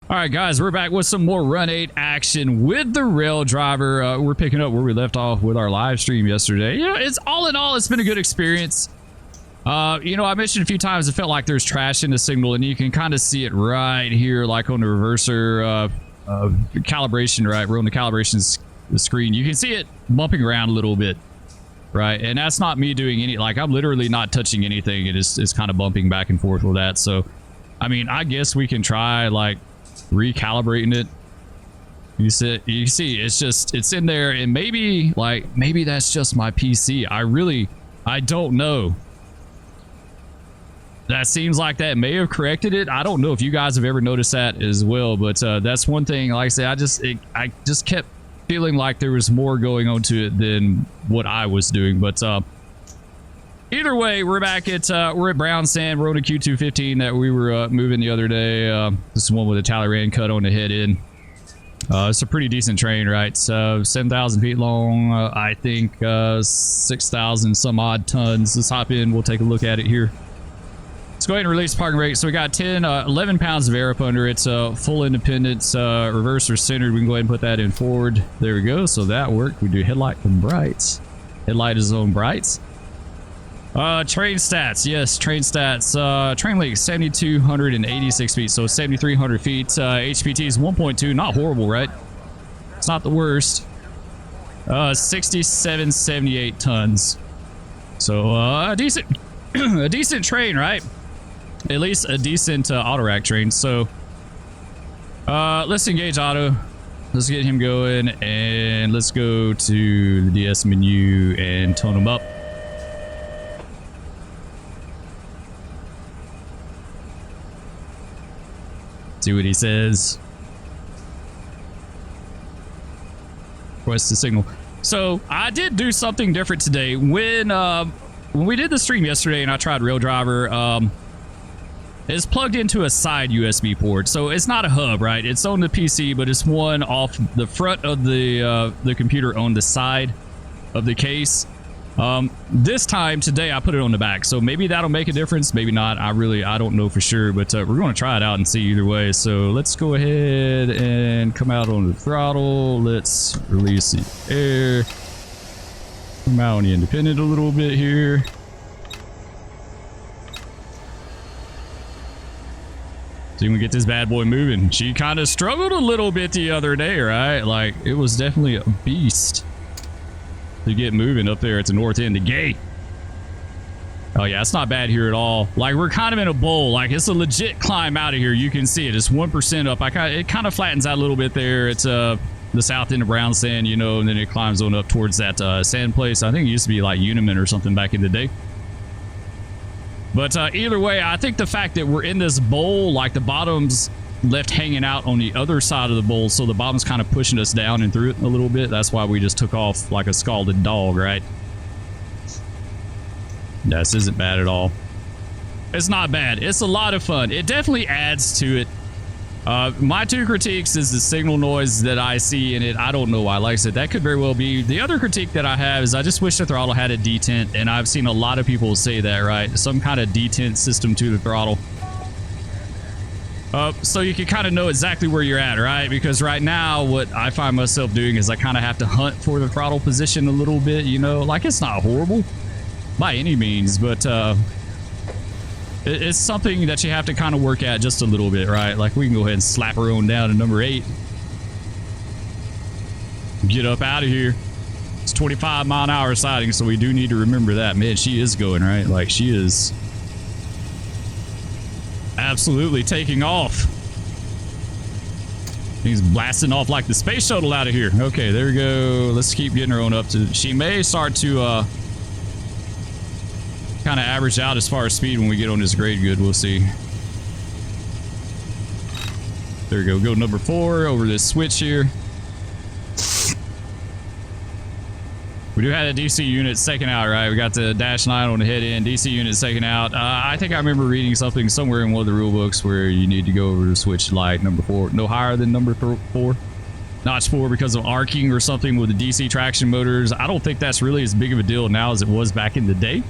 All right, guys, we're back with some more Run 8 action with the RailDriver. We're picking up where we left off with our live stream yesterday. You know, it's all in all, it's been a good experience. You know, I mentioned a few times it felt like there's trash in the signal, and you can kind of see it right here, like on the reverser calibration, right? We're on the calibration screen. You can see it bumping around a little bit, right? And that's not me doing any, like, I'm literally not touching anything. It's kind of bumping back and forth with that. So, I mean, I guess we can try, like, recalibrating it. You see it's in there, and maybe that's just my PC. I don't know. That seems like that may have corrected it. I don't know if you guys have ever noticed that as well, but that's one thing. Like I said, I just kept feeling like there was more going on to it than what I was doing. But either way, we're back at we're at Brown Sand. We're on a Q215 that we were moving the other day. This is one with a Talleyrand cut on the head end. It's a pretty decent train, right? So 7,000 feet long. I think 6,000 some odd tons. Let's hop in. We'll take a look at it here. Let's go ahead and release parking brake. So we got 11 pounds of air up under it. Full independence, reverser centered. We can go ahead and put that in forward. There we go. So that worked. We do headlight and brights. Headlight is on brights. Train stats. Yes, train stats. Train length 7,286 feet. So 7,300 feet. HPT is 1.2. Not horrible, right? It's not the worst. 6778 tons. So a decent a decent train, right? At least a decent auto rack train. So let's engage auto. Let's get him going, and let's go to the DS menu and tone him up. See what he says. Request the signal. So I did do something different today. When we did the stream yesterday and I tried RailDriver, it's plugged into a side USB port. So it's not a hub, right? It's on the PC, but it's one off the front of the computer on the side of the case. This time today I put it on the back, so maybe that'll make a difference, maybe not. I don't know for sure, but we're going to try it out and see either way. So let's go ahead and come out on the throttle. Let's release the air. Come out on the independent a little bit here. See, we get this bad boy moving. She kind of struggled a little bit the other day, right? Like, it was definitely a beast to get moving up there at the north end of the gate. Oh yeah, it's not bad here at all. Like, we're kind of in a bowl. Like, it's a legit climb out of here. You can see it. It's 1% up. It kind of flattens out a little bit there. It's the south end of Brown Sand, you know, and then it climbs on up towards that sand place. I think it used to be like Uniman or something back in the day. But either way, I think the fact that we're in this bowl, like the bottom's left hanging out on the other side of the bowl, so the bottom's kind of pushing us down and through it a little bit. That's why we just took off like a scalded dog, right? This isn't bad at all. It's not bad. It's a lot of fun. It definitely adds to it. My two critiques is the signal noise that I see in it. I don't know why. Like I said, that could very well be. The other critique that I have is I just wish the throttle had a detent, and I've seen a lot of people say that, right? Some kind of detent system to the throttle. So you can kind of know exactly where you're at, right? Because right now, what I find myself doing is I kind of have to hunt for the throttle position a little bit, you know? Like, it's not horrible by any means, but it's something that you have to kind of work at just a little bit, right? Like, we can go ahead and slap her on down to number 8. Get up out of here. It's 25-mile-an-hour sighting, so we do need to remember that. Man, she is going, right? Like, she is absolutely taking off. He's blasting off like the space shuttle out of here. Okay, there we go. Let's keep getting her on up to... She may start to kind of average out as far as speed when we get on this grade good. We'll see. There we go. Go number 4 over this switch here. We do have a DC unit second out, right? We got the -9 on the head end. DC unit second out. I think I remember reading something somewhere in one of the rule books where you need to go over to switch light number 4. No higher than number 4. Notch 4 because of arcing or something with the DC traction motors. I don't think that's really as big of a deal now as it was back in the day.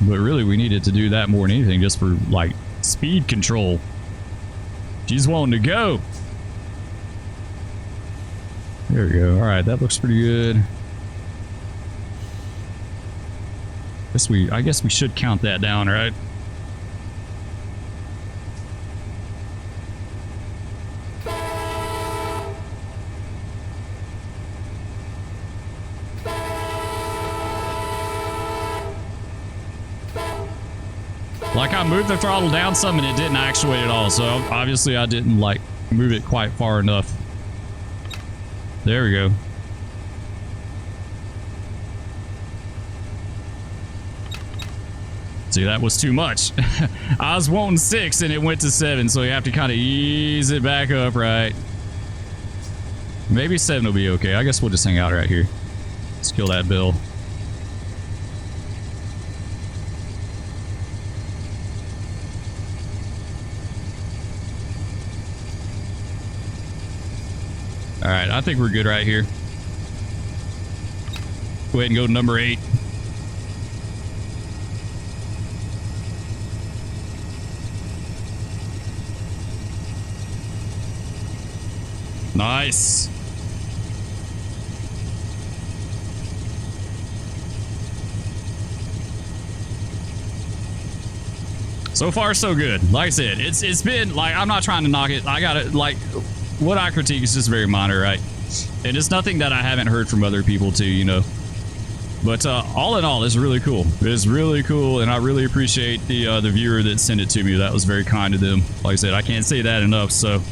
But really, we needed to do that more than anything just for, like, speed control. She's wanting to go. There we go. All right, that looks pretty good. I guess we should count that down, right? Like, I moved the throttle down some and it didn't actuate at all, so obviously I didn't like move it quite far enough. There we go. See, that was too much. I was wanting 6 and it went to 7, so you have to kind of ease it back up, right? Maybe 7 will be okay. I guess we'll just hang out right here. Let's kill that bill. All right, I think we're good right here. Go ahead and go to number 8. Nice. So far, so good. Like I said, it's been like, I'm not trying to knock it. I got it. Like, what I critique is just very minor, right? And it's nothing that I haven't heard from other people too, you know. But all in all, it's really cool. It's really cool, and I really appreciate the viewer that sent it to me. That was very kind of them. Like I said, I can't say that enough. So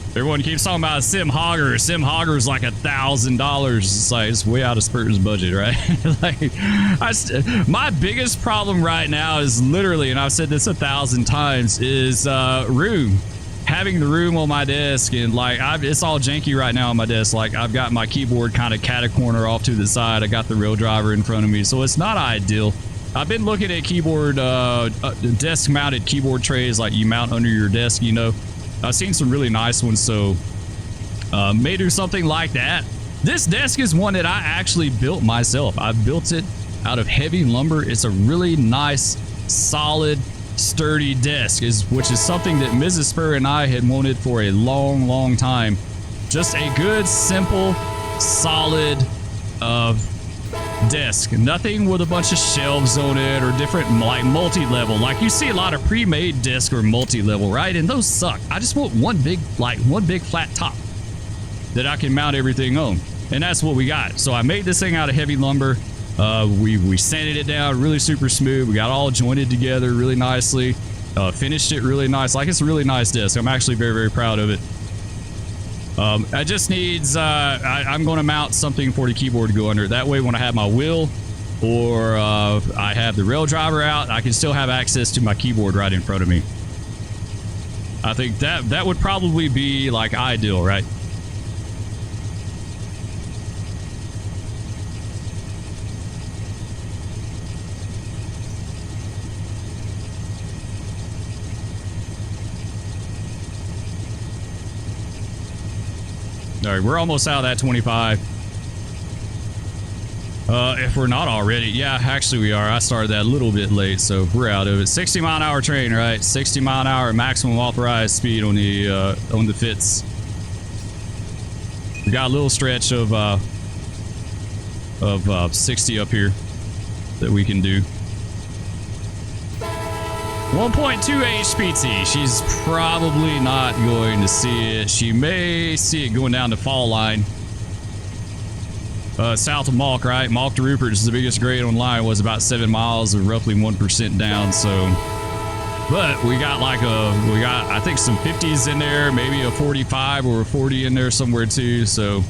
everyone keeps talking about Sim Hogger. Sim Hogger is like $1,000. It's like, it's way out of Spur's budget, right? Like, my biggest problem right now is literally, and I've said this 1,000 times, is room. Having the room on my desk, and like it's all janky right now on my desk. Like, I've got my keyboard kind of cat-a-corner off to the side. I got the RailDriver in front of me, so it's not ideal. I've been looking at keyboard, desk-mounted keyboard trays like you mount under your desk, you know. I've seen some really nice ones, so may do something like that. This desk is one that I actually built myself. I built it out of heavy lumber. It's a really nice, solid, sturdy desk, which is something that Mrs. Spur and I had wanted for a long, long time. Just a good, simple, solid desk. Nothing with a bunch of shelves on it or different, like, multi-level. Like, you see a lot of pre-made desks are multi-level, right? And those suck. I just want one big flat top that I can mount everything on. And that's what we got. So I made this thing out of heavy lumber. We sanded it down really super smooth. We got all jointed together really nicely. Finished it really nice. Like, it's a really nice desk. I'm actually very, very proud of it. It just needs, I'm going to mount something for the keyboard to go under. That way, when I have my wheel or I have the RailDriver out, I can still have access to my keyboard right in front of me. I think that would probably be, like, ideal, right? All right, we're almost out of that 25. If we're not already. Yeah, actually we are. I started that a little bit late, so we're out of it. 60-mile-an-hour train, right? 60-mile-an-hour maximum authorized speed on the Fitz. We got a little stretch of 60 up here that we can do. 1.2 HPT. She's probably not going to see it. She may see it going down the fall line. South of Malk, right? Malk to Rupert is the biggest grade on line. Was about 7 miles of roughly 1% down. So, but we got like I think some 50s in there, maybe a 45 or a 40 in there somewhere too. So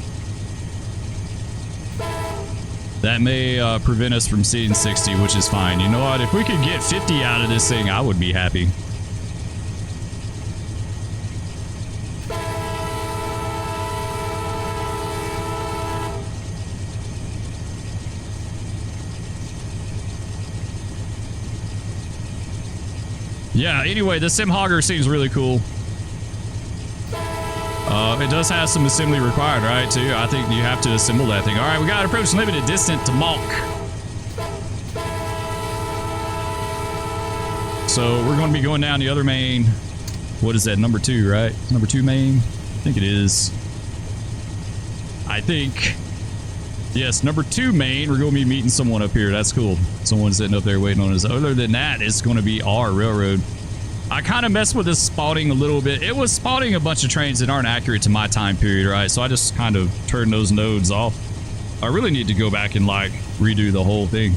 that may prevent us from seeing 60, which is fine. You know what? If we could get 50 out of this thing, I would be happy. Yeah, anyway, the Sim Hogger seems really cool. It does have some assembly required, right, too? I think you have to assemble that thing. All right, we got to approach limited distance to Malk. So we're going to be going down the other main. what is that, number 2, right? Number 2 main? I think it is. I think, yes, number 2 main. We're going to be meeting someone up here. That's cool. Someone's sitting up there waiting on us. Other than that, it's going to be our railroad. I kind of messed with this spawning a little bit. It was spawning a bunch of trains that aren't accurate to my time period, right? So I just kind of turned those nodes off. I really need to go back and like redo the whole thing.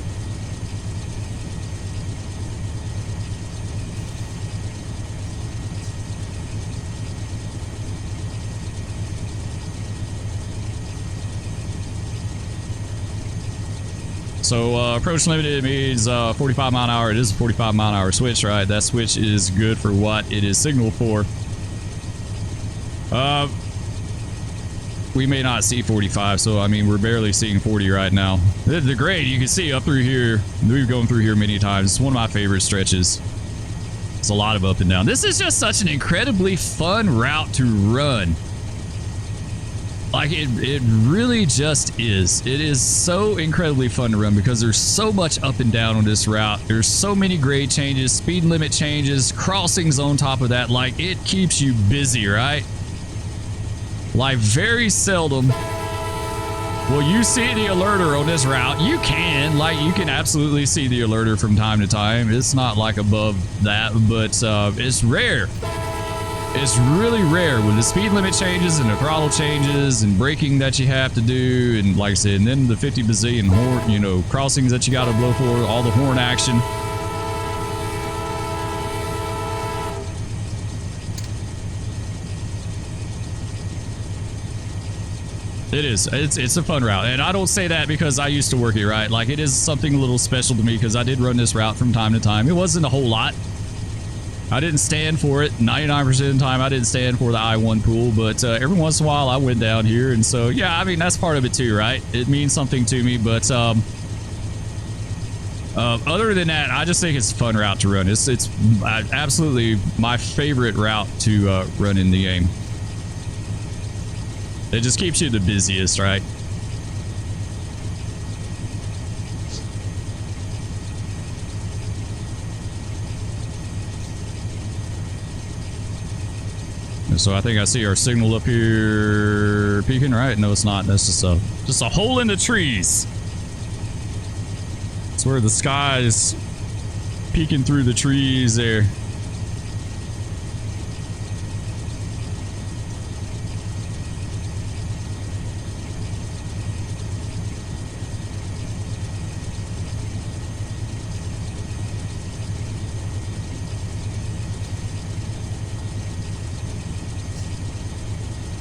So approach limited means 45 mile an hour. It is a 45 mile an hour switch, right? That switch is good for what it is signaled for. We may not see 45, so I mean we're barely seeing 40 right now. The grade you can see up through here. We've gone through here many times. It's one of my favorite stretches. It's a lot of up and down. This is just such an incredibly fun route to run. Like, it really just is. It is so incredibly fun to run because there's so much up and down on this route. There's so many grade changes, speed limit changes, crossings on top of that. Like, it keeps you busy, right? Like, very seldom will you see the alerter on this route. You can. Like, you can absolutely see the alerter from time to time. It's not, like, above that, but it's rare. It's really rare with the speed limit changes and the throttle changes and braking that you have to do, and like I said, and then the 50 bazillion horn, you know, crossings that you got to blow for, all the horn action. It is. It's a fun route, and I don't say that because I used to work it, right? Like, it is something a little special to me because I did run this route from time to time. It wasn't a whole lot. I didn't stand for it. 99% of the time, I didn't stand for the I-1 pool, but every once in a while, I went down here, and so, yeah, I mean, that's part of it too, right? It means something to me, but other than that, I just think it's a fun route to run. It's absolutely my favorite route to run in the game. It just keeps you the busiest, right? So I think I see our signal up here peaking, right? No, it's not. That's just a hole in the trees. It's where the sky is peeking through the trees there.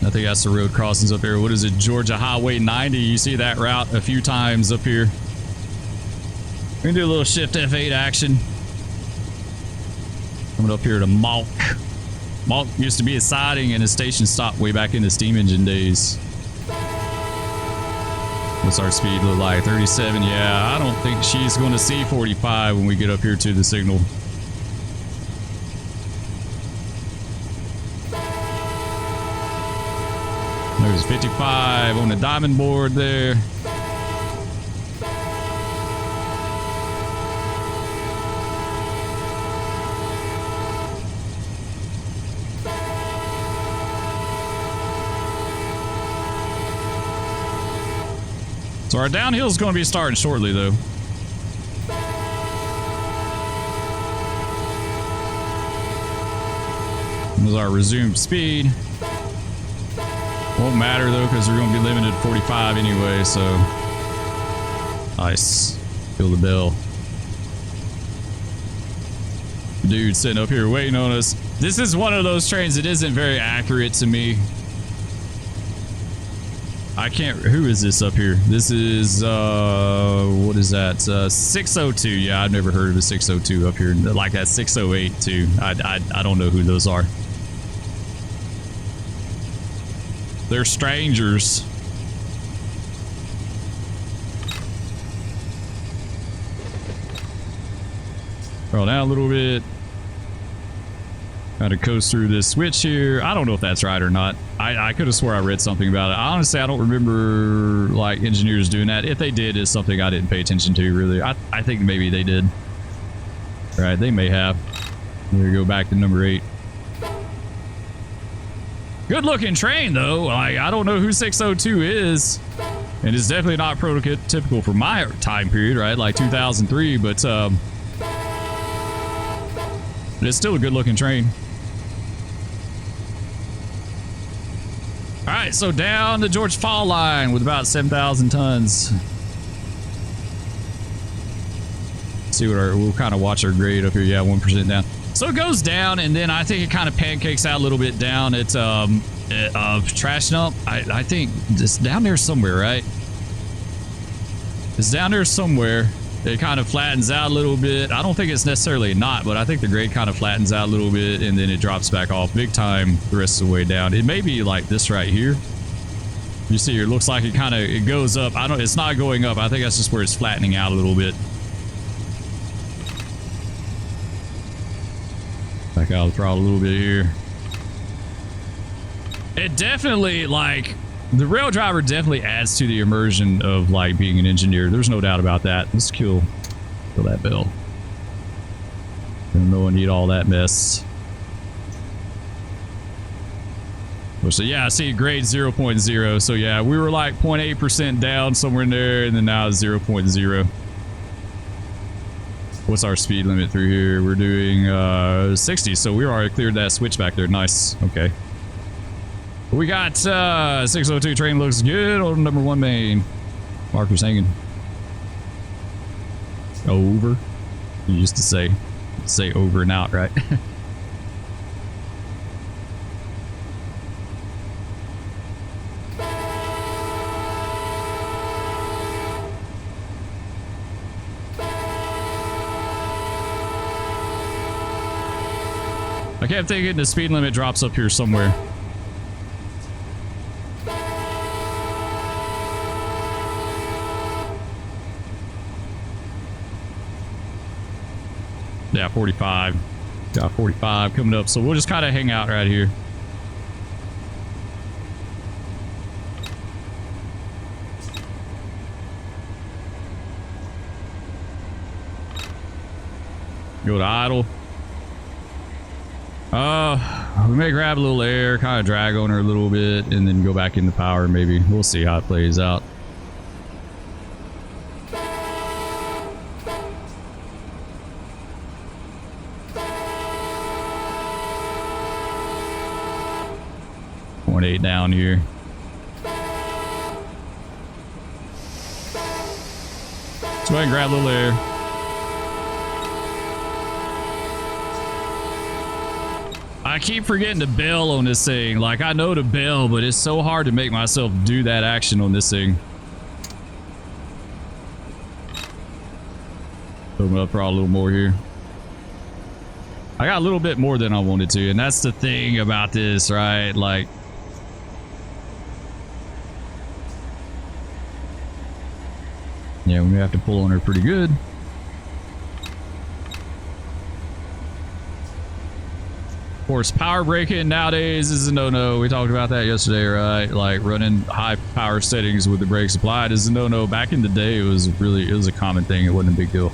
I think that's the road crossings up here. What is it? Georgia Highway 90. You see that route a few times up here. We can do a little shift F8 action. Coming up here to Malk. Malk used to be a siding and a station stop way back in the steam engine days. What's our speed look like? 37. Yeah, I don't think she's going to see 45 when we get up here to the signal. There's 55 on the diamond board there. So our downhill is going to be starting shortly, though. There's our resumed speed. Won't matter though because we're going to be limited to 45 anyway, so nice. Feel the bell. Dude sitting up here waiting on us. This is one of those trains that isn't very accurate to me. I can't, who is this up here? This is what is that? 602. Yeah, I've never heard of a 602 up here. Like that 608 too. I don't know who those are. They're strangers. Roll down a little bit. Kind of coast through this switch here. I don't know if that's right or not. I could have swore I read something about it. Honestly, I don't remember like engineers doing that. If they did, it's something I didn't pay attention to really. I think maybe they did. Right, they may have. There we go, back to number 8. Good looking train though. Like, I don't know who 602 is. And it's definitely not prototypical for my time period, right? Like 2003, but it's still a good looking train. All right, so down the Georgia Fall line with about 7,000 tons. See what we'll kind of watch our grade up here. Yeah, 1% down. So it goes down, and then I think it kind of pancakes out a little bit down at trash dump. I think it's down there somewhere, right? It's down there somewhere. It kind of flattens out a little bit. I don't think it's necessarily not, but I think the grade kind of flattens out a little bit, and then it drops back off big time the rest of the way down. It may be like this right here. You see here, it looks like it goes up. It's not going up. I think that's just where it's flattening out a little bit. Back out the throttle a little bit here. It definitely, like, the RailDriver definitely adds to the immersion of, like, being an engineer. There's no doubt about that. Let's kill that bell. Don't know I need all that mess. So yeah, I see grade 0.0. So yeah, we were like 0.8% down somewhere in there, and then now it's 0.0. What's our speed limit through here? We're doing 60, so we already cleared that switch back there. Nice. Okay. We got 602 train looks good on number 1 main. Marker's hanging. Over. You used to say over and out, right? I kept thinking the speed limit drops up here somewhere. Yeah, 45. Got 45 coming up, so we'll just kind of hang out right here. Go to idle. We may grab a little air, kind of drag on her a little bit, and then go back into power maybe. We'll see how it plays out. .8 down here. Let's go ahead and grab a little air. I keep forgetting to bail on this thing. Like, I know to bail, but it's so hard to make myself do that action on this thing. Open up for a little more here. I got a little bit more than I wanted to, and that's the thing about this, right? Like, yeah, we may have to pull on her pretty good. Of course, power braking nowadays is a no-no. We talked about that yesterday, right? Like, running high power settings with the brakes applied is a no-no. Back in the day, it was a common thing. It wasn't a big deal.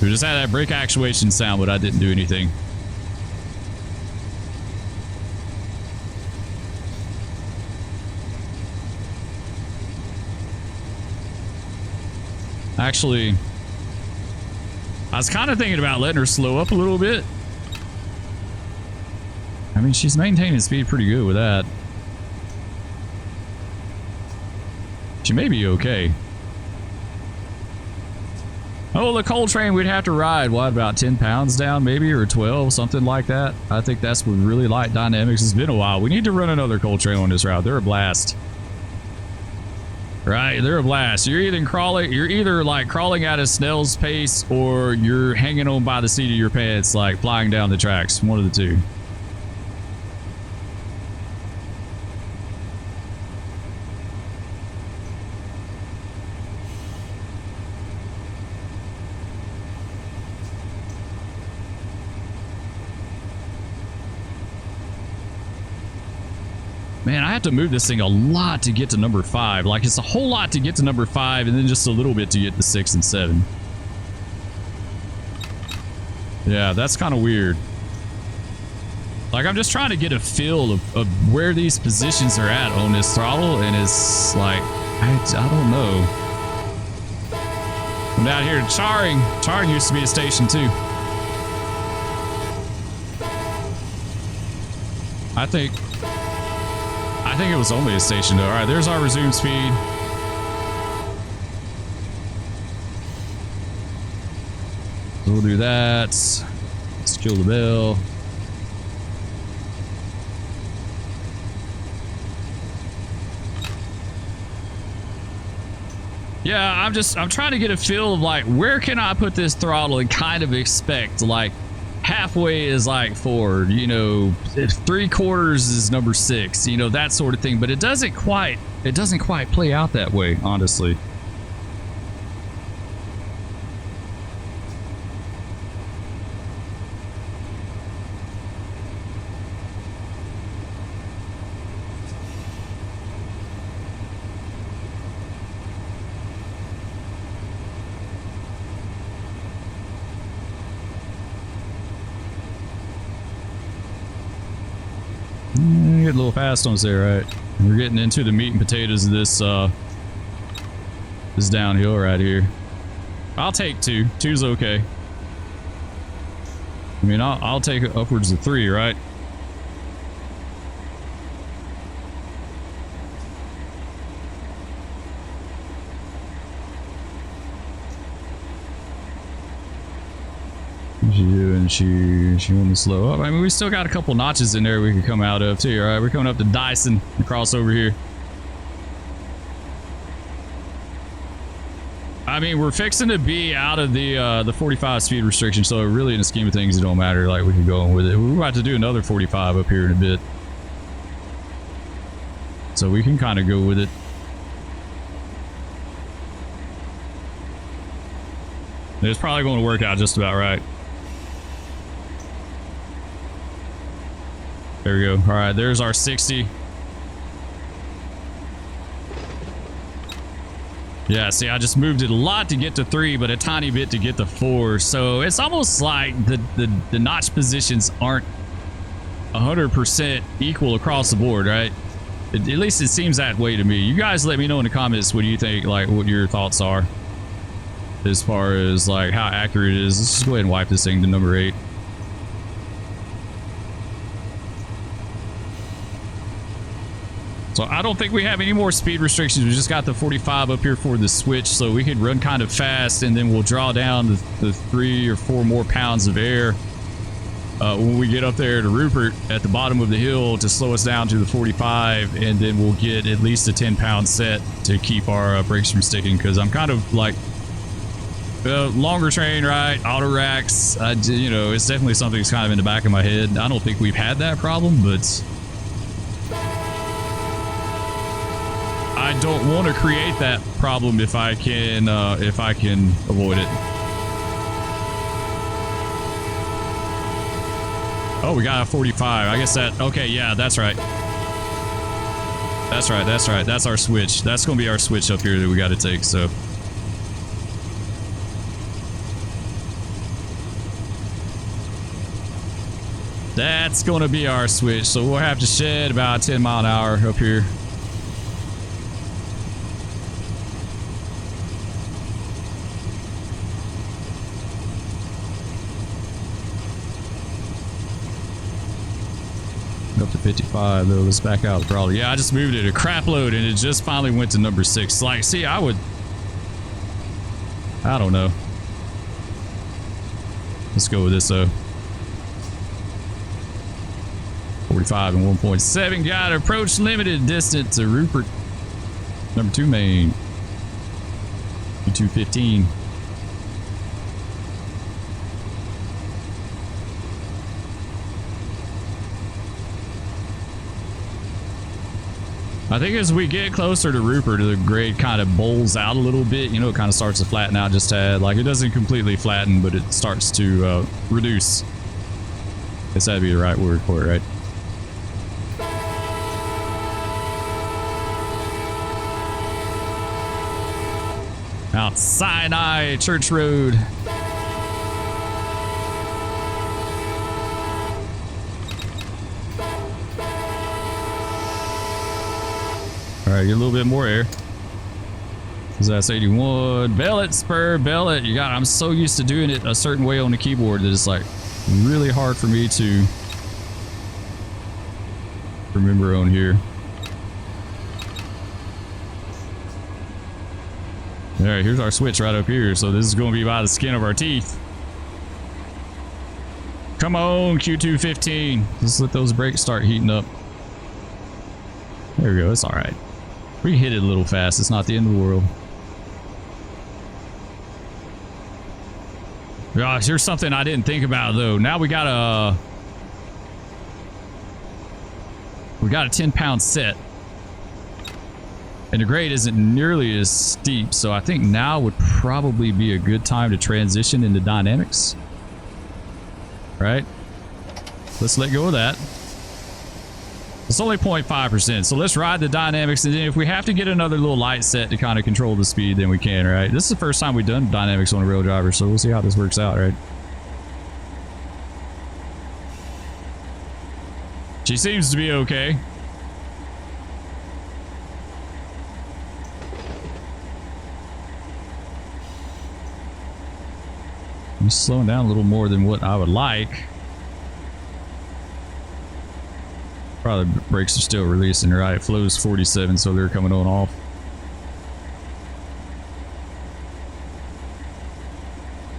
We just had that brake actuation sound, but I didn't do anything. Actually, I was kind of thinking about letting her slow up a little bit. I mean, she's maintaining speed pretty good with that. She may be okay. Oh, the coal train we'd have to ride, what, about 10 pounds down maybe, or 12, something like that. I think that's with really light dynamics. It's been a while. We need to run another coal train on this route. They're a blast. Right, they're a blast. You're either like crawling at a snail's pace, or you're hanging on by the seat of your pants, like flying down the tracks. One of the two. Man, I have to move this thing a lot to get to number 5. Like, it's a whole lot to get to number 5, and then just a little bit to get to 6 and 7. Yeah, that's kind of weird. Like, I'm just trying to get a feel of where these positions are at on this throttle, and it's like, I don't know. I'm down here Charing. Charing used to be a station too. I think it was only a station though. All right, there's our resume speed. So we'll do that. Let's kill the bell. Yeah, I'm trying to get a feel of like, where can I put this throttle and kind of expect like halfway is like forward, you know, 3/4 is number 6, you know, that sort of thing. But it doesn't quite play out that way, honestly. Get a little fast on us there, right? We're getting into the meat and potatoes of this this downhill right here. I'll take 2. 2's okay. I mean, I'll take upwards of 3, right? She went slow up. I mean, we still got a couple notches in there we could come out of too. All right, we're coming up to Dyson and cross over here. I mean, we're fixing to be out of the 45 speed restriction, so really in the scheme of things it don't matter. Like, we can go on with it. We're about to do another 45 up here in a bit, so we can kind of go with it. It's probably going to work out just about right. There we go. All right, there's our 60. Yeah, see, I just moved it a lot to get to 3, but a tiny bit to get to 4. So it's almost like the notch positions aren't 100% equal across the board, right? At least it seems that way to me. You guys let me know in the comments what do you think, like what your thoughts are as far as like how accurate it is. Let's just go ahead and wipe this thing to number 8. So I don't think we have any more speed restrictions. We just got the 45 up here for the switch, so we can run kind of fast, and then we'll draw down the 3 or 4 more pounds of air when we get up there to Rupert at the bottom of the hill to slow us down to the 45, and then we'll get at least a 10-pound set to keep our brakes from sticking, because I'm kind of like longer train, right? Auto racks, you know, it's definitely something that's kind of in the back of my head. I don't think we've had that problem, but I don't want to create that problem if I can avoid it. Oh, we got a 45. I guess that, okay, yeah, that's right. That's right, that's right. That's our switch. That's going to be our switch up here that we got to take, so. That's going to be our switch, so we'll have to shed about 10 mile an hour up here. Up to 55 though. Let's back out probably. Yeah, I just moved it a crap load and it just finally went to number 6. Like, see, I don't know. Let's go with this though. 45 and 1.7. Got approach limited distance to Rupert. Number 2 main. 215. I think as we get closer to Rupert, the grade kind of bowls out a little bit. You know, it kind of starts to flatten out just a tad. Like, it doesn't completely flatten, but it starts to reduce. I guess that'd be the right word for it, right? Mount Sinai Church Road. All right, get a little bit more air. Cause that's 81. Bell it, Spur, bell it. You got. I'm so used to doing it a certain way on the keyboard that it's like really hard for me to remember on here. All right, here's our switch right up here. So this is going to be by the skin of our teeth. Come on, Q215. Just let those brakes start heating up. There we go. It's all right. We hit it a little fast. It's not the end of the world. Gosh, here's something I didn't think about though. Now we got a 10-pound set. And the grade isn't nearly as steep, so I think now would probably be a good time to transition into dynamics. Right? Let's let go of that. It's only 0.5%, so let's ride the dynamics, and then if we have to get another little light set to kind of control the speed, then we can, right? This is the first time we've done dynamics on a RailDriver, so we'll see how this works out, right? She seems to be okay. I'm slowing down a little more than what I would like. Probably the brakes are still releasing, right? Flow's 47, so they're coming on off.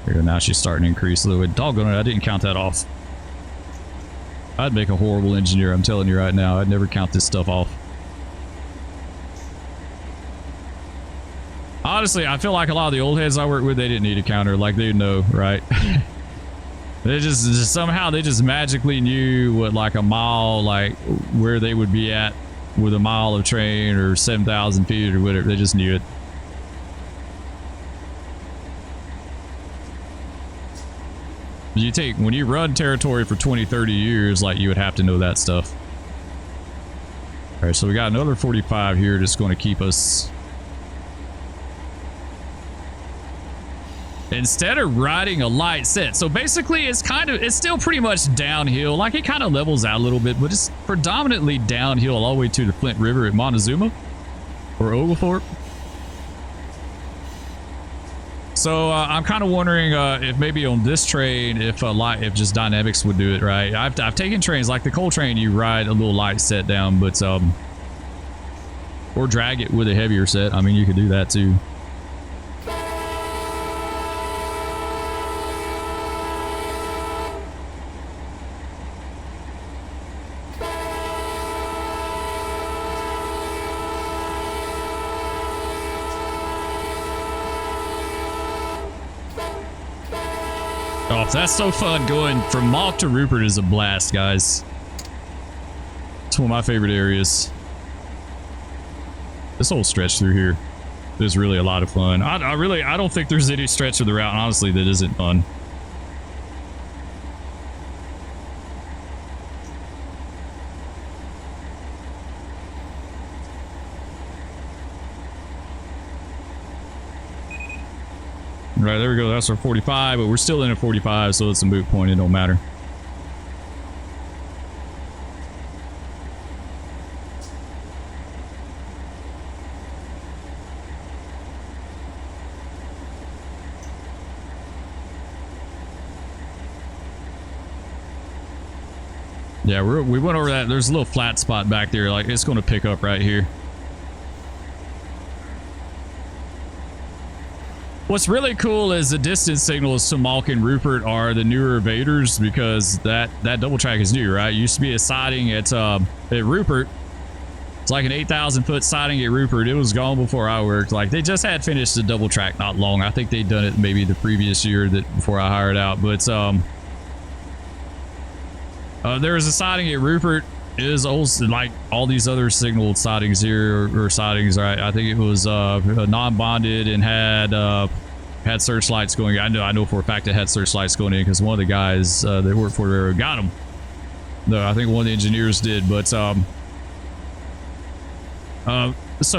There we go, now she's starting to increase a little bit. Doggone it, I didn't count that off. I'd make a horrible engineer, I'm telling you right now. I'd never count this stuff off. Honestly, I feel like a lot of the old heads I work with, they didn't need a counter. Like, they know, right? They just somehow they just magically knew what like a mile, like where they would be at with a mile of train or 7,000 feet or whatever. They just knew it. You take, when you run territory for 20, 30 years, like you would have to know that stuff. All right, so we got another 45 here that's going to keep us. Instead of riding a light set, so basically it's still pretty much downhill. Like it kind of levels out a little bit, but it's predominantly downhill all the way to the Flint River at Montezuma or Oglethorpe. So I'm kind of wondering if maybe on this train, if just dynamics would do it right. I've taken trains like the coal train, you ride a little light set down, but or drag it with a heavier set. I mean, you could do that too. Oh, that's so fun. Going from Malk to Rupert is a blast, guys. It's one of my favorite areas. This whole stretch through here is really a lot of fun. I don't think there's any stretch of the route, honestly, that isn't fun. Right, there we go. That's our 45, but we're still in a 45, so it's a moot point. It don't matter. Yeah, we went over that. There's a little flat spot back there. Like, it's going to pick up right here. What's really cool is the distance signals to Malk and Rupert are the newer evaders, because that double track is new, right? It used to be a siding at Rupert. It's like an 8,000 foot siding at Rupert. It was gone before I worked. Like, they just had finished the double track not long. I think they'd done it maybe the previous year before I hired out. But there was a siding at Rupert. It is also like all these other signaled sidings here, or sidings, right? I think it was non-bonded and had searchlights going. I know for a fact it had searchlights going in, because one of the guys that worked for the railroad got them. No, I think one of the engineers did. But so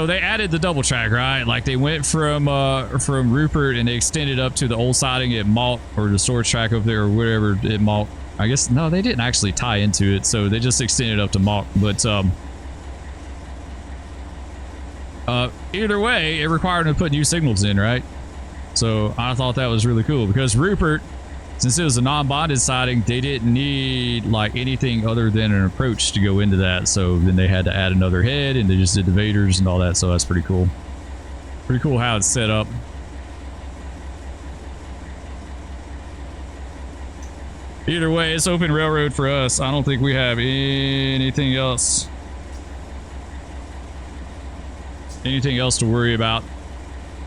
they added the double track, right? Like, they went from Rupert and they extended up to the old siding at Malk, or the storage track over there, or whatever at Malk. I guess, no, they didn't actually tie into it, so they just extended up to Malk. But Either way, it required him to put new signals in, right? So I thought that was really cool because Rupert, since it was a non-bonded siding, they didn't need like anything other than an approach to go into that. So then they had to add another head, and they just did the vaders and all that. So that's pretty cool. Pretty cool how it's set up. Either way, it's open railroad for us. I don't think we have anything else. Anything else to worry about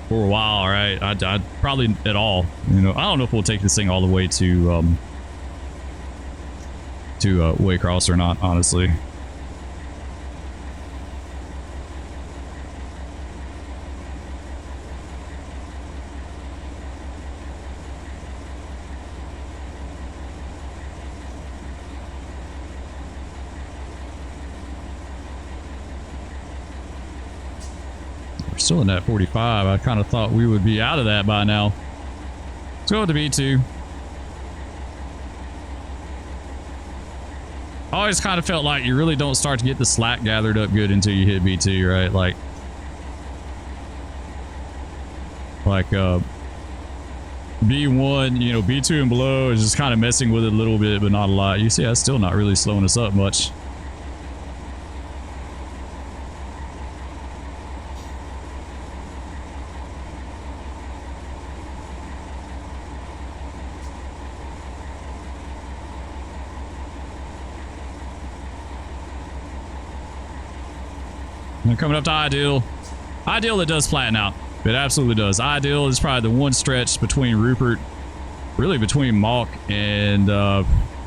for a while, right? I'd probably at all. You know, I don't know if we'll take this thing all the way to Waycross or not, honestly. Still in that 45. I kind of thought we would be out of that by now. Let's go with the B2. I always kind of felt like you really don't start to get the slack gathered up good until you hit B2, right? Like B1, you know, B2 and below is just kind of messing with it a little bit, but not a lot. You see, that's still not really slowing us up much. And coming up to Ideal. Ideal, it does flatten out. It absolutely does. Ideal is probably the one stretch between Rupert, really between Malk and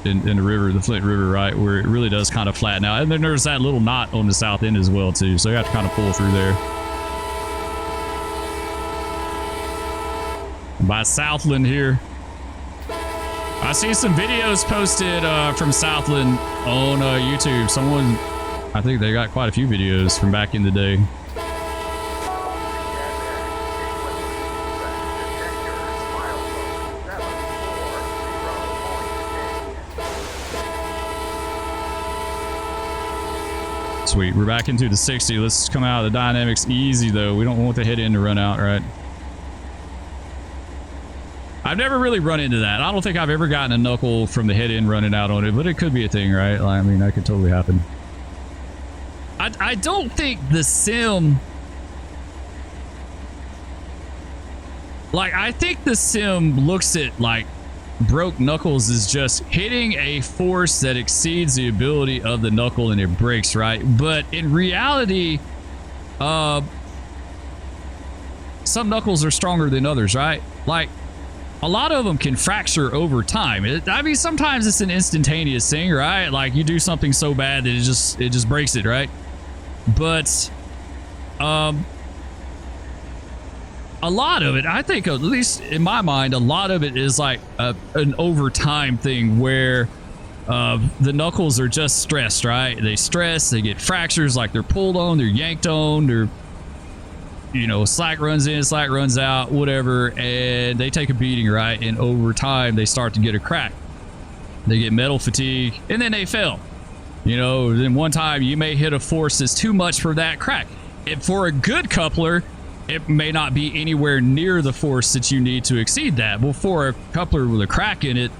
in the river, the Flint River, right, where it really does kind of flatten out. And then there's that little knot on the south end as well, too. So you have to kind of pull through there. By Southland here. I see some videos posted from Southland on YouTube. Someone... I think they got quite a few videos from back in the day. Sweet, we're back into the 60. Let's come out of the dynamics easy though. We don't want the head end to run out, right? I've never really run into that. I don't think I've ever gotten a knuckle from the head end running out on it, but it could be a thing, right? I mean, that could totally happen. I don't think the sim... Like, I think the sim looks at, like, broke knuckles as just hitting a force that exceeds the ability of the knuckle and it breaks, right? But in reality, some knuckles are stronger than others, right? Like, a lot of them can fracture over time. I mean, sometimes it's an instantaneous thing, right? Like, you do something so bad that it just breaks it, right? But a lot of it, I think, at least in my mind, a lot of it is like an overtime thing where the knuckles are just stressed, right? They stress, they get fractures, like they're pulled on, they're yanked on, they're, you know, slack runs in, slack runs out, whatever, and they take a beating, right? And over time, they start to get a crack. They get metal fatigue, and then they fail. You know, then one time you may hit a force that's too much for that crack. If for a good coupler, it may not be anywhere near the force that you need to exceed that. But for a coupler with a crack in it,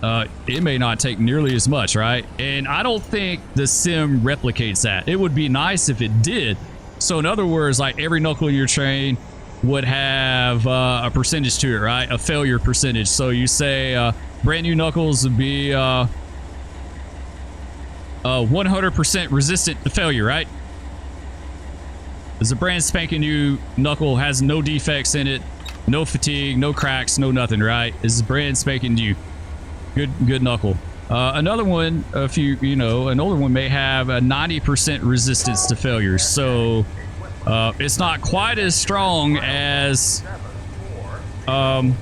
it may not take nearly as much, right? And I don't think the sim replicates that. It would be nice if it did. So in other words, like every knuckle in your train would have a percentage to it, right? A failure percentage. So you say brand new knuckles would be 100% resistant to failure, right? As a brand spanking new knuckle has no defects in it, no fatigue, no cracks, no nothing, right? This is brand spanking new. Good knuckle. Another one, an older one may have a 90% resistance to failure. So it's not quite as strong as no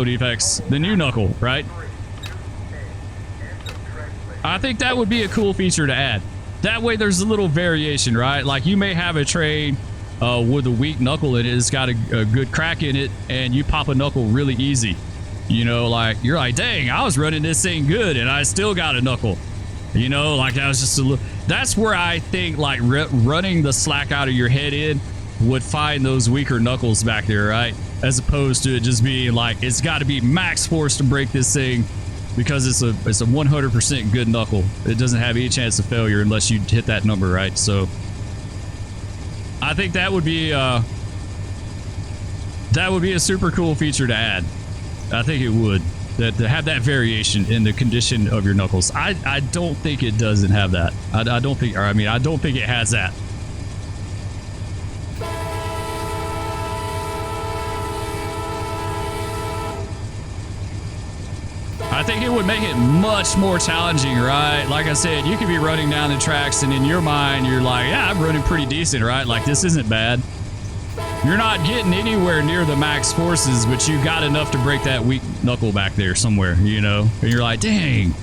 defects, the new knuckle, right? I think that would be a cool feature to add. That way there's a little variation, right? Like you may have a train with a weak knuckle in it. It's got a good crack in it, and you pop a knuckle really easy. You know, like you're like, dang, I was running this thing good and I still got a knuckle. You know, like that was just a little. That's where I think like running the slack out of your head in would find those weaker knuckles back there, right? As opposed to it just being like it's got to be max force to break this thing because it's a 100% good knuckle. It doesn't have any chance of failure unless you hit that number, right? So I think that would be a super cool feature to add. I think it would. That to have that variation in the condition of your knuckles. I don't think it doesn't have that. I don't think, or I mean, I don't think it has that. I think it would make it much more challenging, right? Like I said, you could be running down the tracks and in your mind, you're like, yeah, I'm running pretty decent, right? Like this isn't bad. You're not getting anywhere near the max forces, but you got enough to break that weak knuckle back there somewhere, you know? And you're like, dang,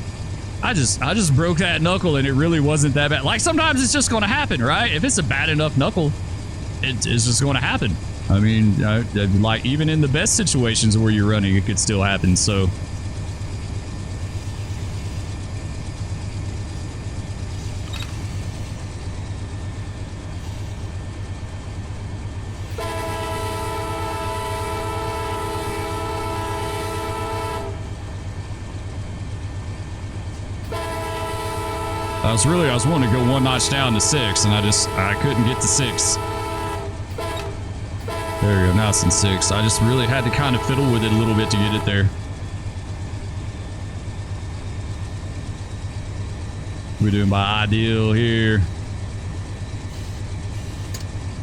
I just broke that knuckle and it really wasn't that bad. Like sometimes it's just going to happen, right? If it's a bad enough knuckle, it's just going to happen. I mean, like even in the best situations where you're running, it could still happen. So I was wanting to go one notch down to 6, and I couldn't get to 6. There we go. Now it's in 6. I just really had to kind of fiddle with it a little bit to get it there. We're doing by ideal here.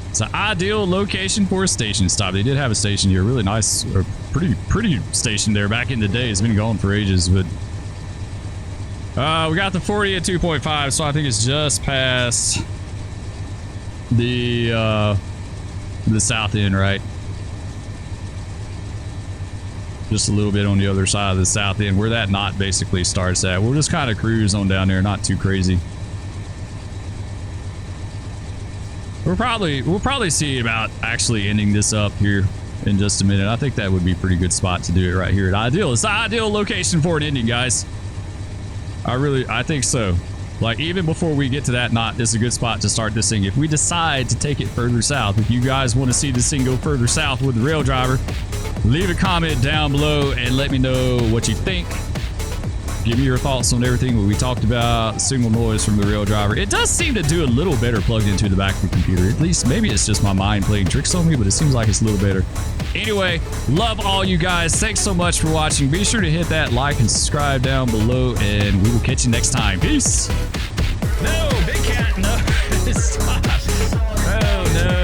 It's an ideal location for a station stop. They did have a station here. Really nice, or pretty station there back in the day. It's been gone for ages, but we got the 40 at 2.5, so I think it's just past the south end, right? Just a little bit on the other side of the south end, where that knot basically starts at. We'll just kind of cruise on down there, not too crazy. We'll probably see about actually ending this up here in just a minute. I think that would be a pretty good spot to do it right here at Ideal. It's the ideal location for an ending, guys. I think so. Like even before we get to that knot, this is a good spot to start this thing. If we decide to take it further south, if you guys want to see this thing go further south with the RailDriver, leave a comment down below and let me know what you think. Give me your thoughts on everything what we talked about. Signal noise from the RailDriver. It does seem to do a little better plugged into the back of the computer. At least maybe it's just my mind playing tricks on me, but it seems like it's a little better. Anyway, love all you guys. Thanks so much for watching. Be sure to hit that like and subscribe down below, and we will catch you next time. Peace. No, big cat, no. Stop. Oh, no.